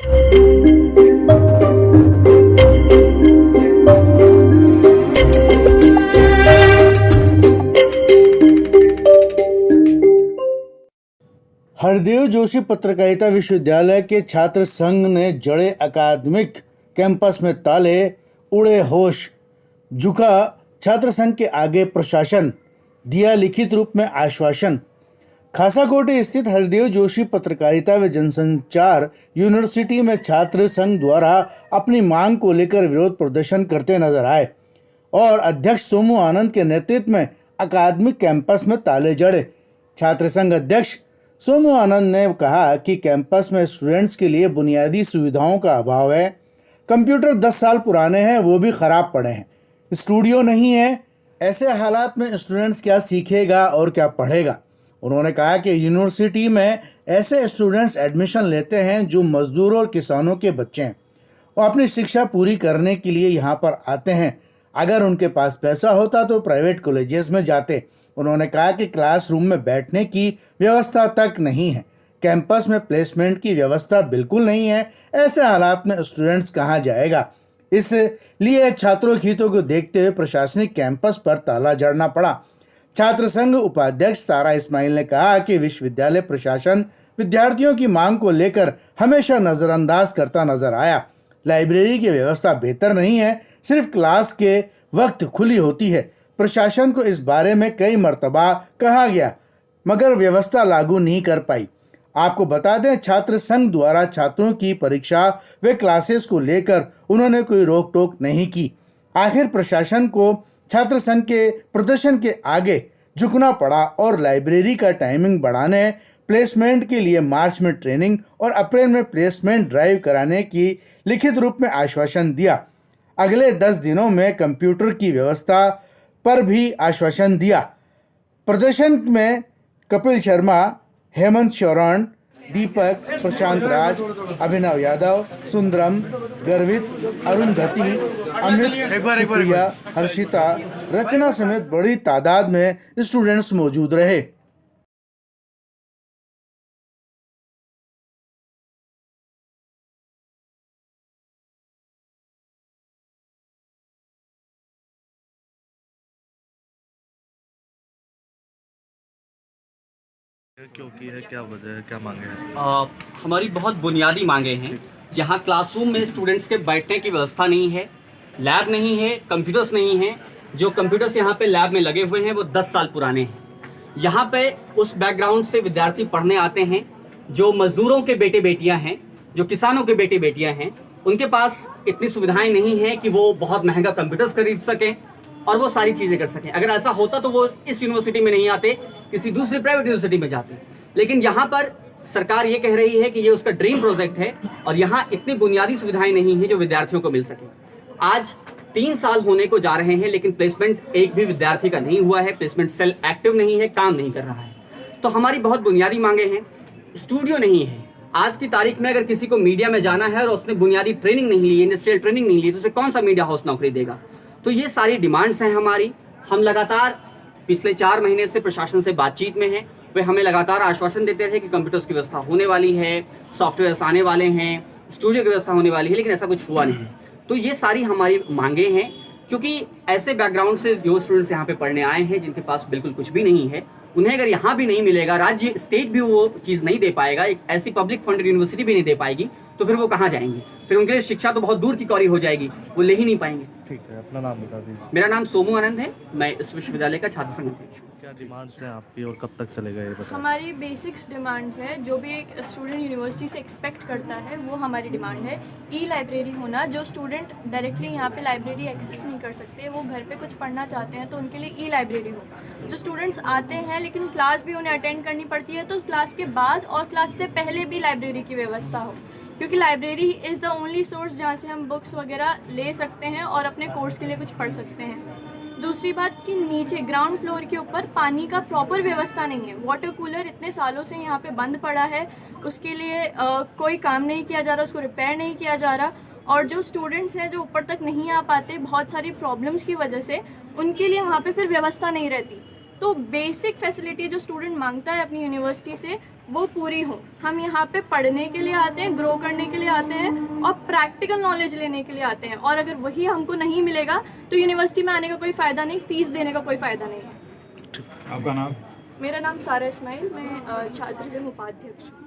हरदेव जोशी पत्रकारिता विश्वविद्यालय के छात्र संघ ने जड़े अकादमिक कैंपस में ताले, उड़े होश, झुका छात्र संघ के आगे प्रशासन, दिया लिखित रूप में आश्वासन। खासाकोटे स्थित हरदेव जोशी पत्रकारिता व जनसंचार यूनिवर्सिटी में छात्र संघ द्वारा अपनी मांग को लेकर विरोध प्रदर्शन करते नजर आए और अध्यक्ष सोमू आनंद के नेतृत्व में अकादमिक कैंपस में ताले जड़े। छात्र संघ अध्यक्ष सोमू आनंद ने कहा कि कैंपस में स्टूडेंट्स के लिए बुनियादी सुविधाओं का अभाव है। कंप्यूटर 10 साल पुराने हैं, वो भी ख़राब पड़े हैं। स्टूडियो नहीं है। ऐसे हालात में स्टूडेंट्स क्या सीखेगा और क्या पढ़ेगा। उन्होंने कहा कि यूनिवर्सिटी में ऐसे स्टूडेंट्स एडमिशन लेते हैं जो मजदूरों और किसानों के बच्चे हैं। वो अपनी शिक्षा पूरी करने के लिए यहाँ पर आते हैं। अगर उनके पास पैसा होता तो प्राइवेट कॉलेजेस में जाते। उन्होंने कहा कि क्लासरूम में बैठने की व्यवस्था तक नहीं है। कैंपस में प्लेसमेंट की व्यवस्था बिल्कुल नहीं है। ऐसे हालात में स्टूडेंट्स कहाँ जाएगा। इसलिए छात्रों के हितों को देखते हुए प्रशासनिक कैंपस पर ताला जड़ना पड़ा। छात्र संघ उपाध्यक्ष सारा इस्माइल ने कहा कि विश्वविद्यालय प्रशासन विद्यार्थियों की मांग को लेकर हमेशा नजरअंदाज करता नजर आया। लाइब्रेरी की व्यवस्था बेहतर नहीं है, सिर्फ क्लास के वक्त खुली होती है। प्रशासन को इस बारे में कई मर्तबा कहा गया मगर व्यवस्था लागू नहीं कर पाई। आपको बता दें, छात्र संघ द्वारा छात्रों की परीक्षा व क्लासेस को लेकर उन्होंने कोई रोक टोक नहीं की। आखिर प्रशासन को छात्र संघ के प्रदर्शन के आगे झुकना पड़ा और लाइब्रेरी का टाइमिंग बढ़ाने, प्लेसमेंट के लिए मार्च में ट्रेनिंग और अप्रैल में प्लेसमेंट ड्राइव कराने की लिखित रूप में आश्वासन दिया। अगले 10 दिनों में कंप्यूटर की व्यवस्था पर भी आश्वासन दिया। प्रदर्शन में कपिल शर्मा, हेमंत शौरण, दीपक, प्रशांत राज, अभिनव यादव, सुंदरम, गर्वित, अरुंधति, अमित, सुप्रिया, हर्षिता, रचना समेत बड़ी तादाद में स्टूडेंट्स मौजूद रहे। क्यों की है, क्या वजह है, क्या मांगे हैं? हमारी बहुत बुनियादी मांगे हैं। यहाँ क्लासरूम में स्टूडेंट्स के बैठने की व्यवस्था नहीं है, लैब नहीं है, कंप्यूटर्स नहीं है। जो कंप्यूटर्स यहाँ पे लैब में लगे हुए हैं वो 10 साल पुराने हैं। यहाँ पे उस बैकग्राउंड से विद्यार्थी पढ़ने आते हैं जो मजदूरों के बेटे बेटियाँ हैं, जो किसानों के बेटे बेटियाँ हैं। उनके पास इतनी सुविधाएं नहीं है कि वो बहुत महंगा कंप्यूटर्स खरीद सकें और वो सारी चीज़ें कर सकें। अगर ऐसा होता तो वो इस यूनिवर्सिटी में नहीं आते, किसी दूसरी प्राइवेट यूनिवर्सिटी में जाते। लेकिन यहाँ पर सरकार ये कह रही है कि ये उसका ड्रीम प्रोजेक्ट है और यहाँ इतनी बुनियादी सुविधाएं नहीं है जो विद्यार्थियों को मिल सके। आज 3 साल होने को जा रहे हैं लेकिन प्लेसमेंट एक भी विद्यार्थी का नहीं हुआ है। प्लेसमेंट सेल एक्टिव नहीं है, काम नहीं कर रहा है। तो हमारी बहुत बुनियादी मांगे हैं। स्टूडियो नहीं है। आज की तारीख में अगर किसी को मीडिया में जाना है और उसने बुनियादी ट्रेनिंग नहीं ली, इंडस्ट्रियल ट्रेनिंग नहीं ली, तो उसे कौन सा मीडिया हाउस नौकरी देगा। तो ये सारी डिमांड्स हैं हमारी। हम लगातार पिछले 4 महीने से प्रशासन से बातचीत में हैं। वे हमें लगातार आश्वासन देते रहे कि कंप्यूटर्स की व्यवस्था होने वाली है, सॉफ्टवेयर्स आने वाले हैं, स्टूडियो की व्यवस्था होने वाली है, लेकिन ऐसा कुछ हुआ नहीं। तो ये सारी हमारी मांगे हैं क्योंकि ऐसे बैकग्राउंड से जो स्टूडेंट्स यहाँ पे पढ़ने आए हैं जिनके पास बिल्कुल कुछ भी नहीं है, उन्हें अगर यहाँ भी नहीं मिलेगा, राज्य स्टेट भी वो चीज़ नहीं दे पाएगा, एक ऐसी पब्लिक फंडेड यूनिवर्सिटी भी नहीं दे पाएगी, तो फिर वो कहाँ जाएंगे। फिर उनके लिए शिक्षा तो बहुत दूर की कौड़ी हो जाएगी, वो ले ही नहीं पाएंगे। ठीक है, अपना नाम बता दीजिए। मेरा नाम सोमू आनंद है, मैं इस विश्वविद्यालय का छात्र संघ अध्यक्ष हूँ। क्या डिमांड्स हैं आपकी और कब तक चलेगा ये बताएं। हमारी बेसिक्स डिमांड्स है, जो भी एक स्टूडेंट यूनिवर्सिटी से एक्सपेक्ट करता है वो हमारी डिमांड है। ई लाइब्रेरी होना, जो स्टूडेंट डायरेक्टली यहाँ पे लाइब्रेरी एक्सेस नहीं कर सकते, वो घर पे कुछ पढ़ना चाहते हैं तो उनके लिए ई लाइब्रेरी हो। जो स्टूडेंट्स आते हैं लेकिन क्लास भी उन्हें अटेंड करनी पड़ती है, तो क्लास के बाद और क्लास से पहले भी लाइब्रेरी की व्यवस्था हो, क्योंकि library is the only source जहाँ से हम बुक्स वगैरह ले सकते हैं और अपने कोर्स के लिए कुछ पढ़ सकते हैं। दूसरी बात कि नीचे ग्राउंड फ्लोर के ऊपर पानी का प्रॉपर व्यवस्था नहीं है। वाटर कूलर इतने सालों से यहाँ पे बंद पड़ा है, उसके लिए कोई काम नहीं किया जा रहा, उसको रिपेयर नहीं किया जा रहा। और जो स्टूडेंट्स हैं जो ऊपर तक नहीं आ पाते बहुत सारी प्रॉब्लम्स की वजह से, उनके लिए वहाँ पे फिर व्यवस्था नहीं रहती। तो बेसिक फैसिलिटी जो स्टूडेंट मांगता है अपनी यूनिवर्सिटी से, वो पूरी हो। हम यहाँ पे पढ़ने के लिए आते हैं, ग्रो करने के लिए आते हैं और प्रैक्टिकल नॉलेज लेने के लिए आते हैं, और अगर वही हमको नहीं मिलेगा तो यूनिवर्सिटी में आने का कोई फ़ायदा नहीं, फीस देने का कोई फ़ायदा नहीं है। आपका नाम? मेरा नाम सारा इस्माइल, मैं छात्र संघ उपाध्यक्ष हूँ।